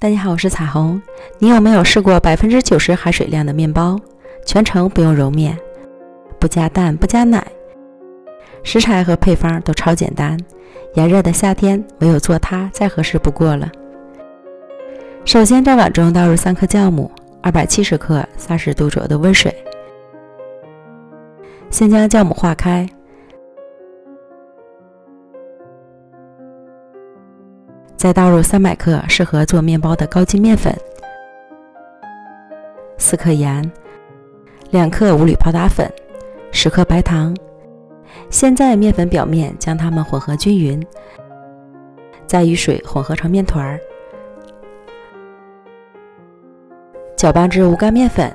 大家好，我是彩虹。你有没有试过90%含水量的面包，全程不用揉面，不加蛋不加奶，食材和配方都超简单，炎热的夏天唯有做它再合适不过了。首先在碗中倒入3克酵母，270克30度左右的温水，先将酵母化开，再倒入300克适合做面包的高筋面粉，4克盐，2克无铝泡打粉，10克白糖。先在面粉表面将它们混合均匀，再与水混合成面团，搅拌至无干面粉，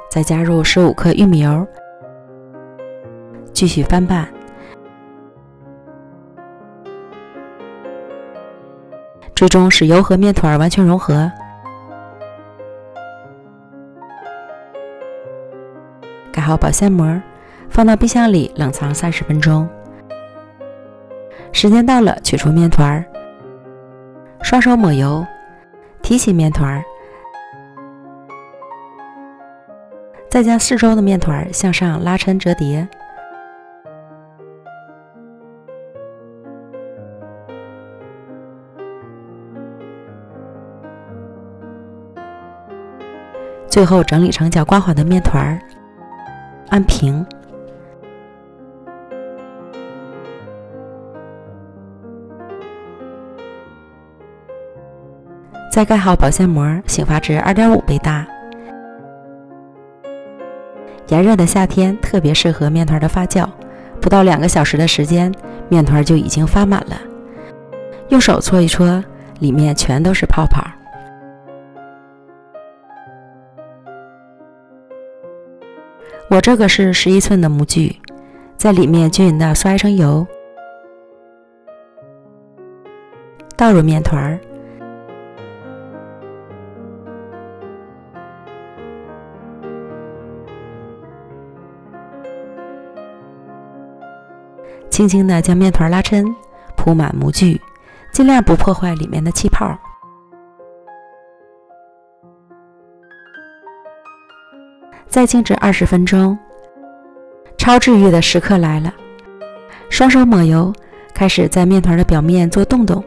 再加入15克玉米油，继续翻拌。最终使油和面团完全融合，盖好保鲜膜，放到冰箱里冷藏30分钟。时间到了，取出面团，双手抹油，提起面团，再将四周的面团向上拉抻折叠。最后整理成角刮好的面团，按平，再盖好保鲜膜，醒发至2.5倍大。炎热的夏天特别适合面团的发酵，不到2个小时的时间，面团就已经发满了。用手搓一搓，里面全都是泡泡。我这个是11寸的模具，在里面均匀的刷一层油，倒入面团，轻轻地将面团拉抻，铺满模具，尽量不破坏里面的气泡。再静置20分钟，超治愈的时刻来了。双手抹油，开始在面团的表面做洞洞，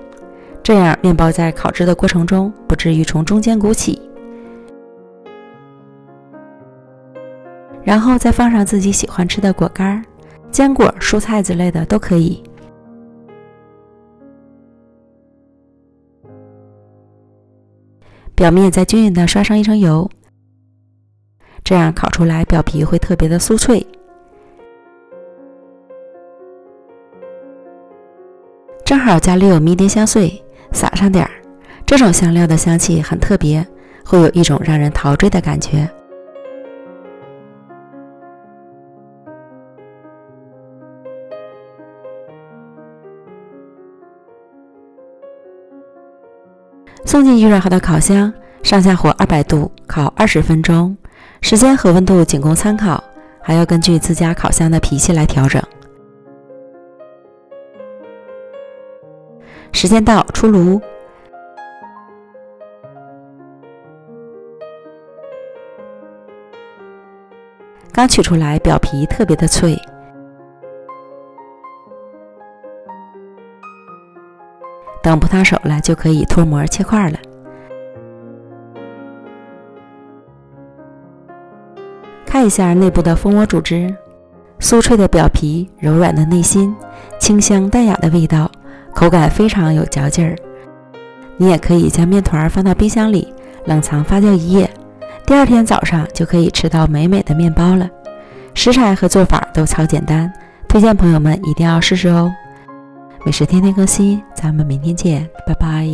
这样面包在烤制的过程中不至于从中间鼓起。然后再放上自己喜欢吃的果干、坚果、蔬菜之类的都可以。表面再均匀地刷上一层油，这样烤出来表皮会特别的酥脆。正好家里有迷迭香碎，撒上点儿，这种香料的香气很特别，会有一种让人陶醉的感觉。送进预热好的烤箱，上下火200度烤20分钟。时间和温度仅供参考，还要根据自家烤箱的脾气来调整。时间到，出炉。刚取出来，表皮特别的脆。等不烫手了，就可以脱模切块了。看一下内部的蜂窝组织，酥脆的表皮，柔软的内心，清香淡雅的味道，口感非常有嚼劲儿。你也可以将面团放到冰箱里冷藏发酵1夜，第2天早上就可以吃到美美的面包了。食材和做法都超简单，推荐朋友们一定要试试哦。美食天天更新，咱们明天见，拜拜。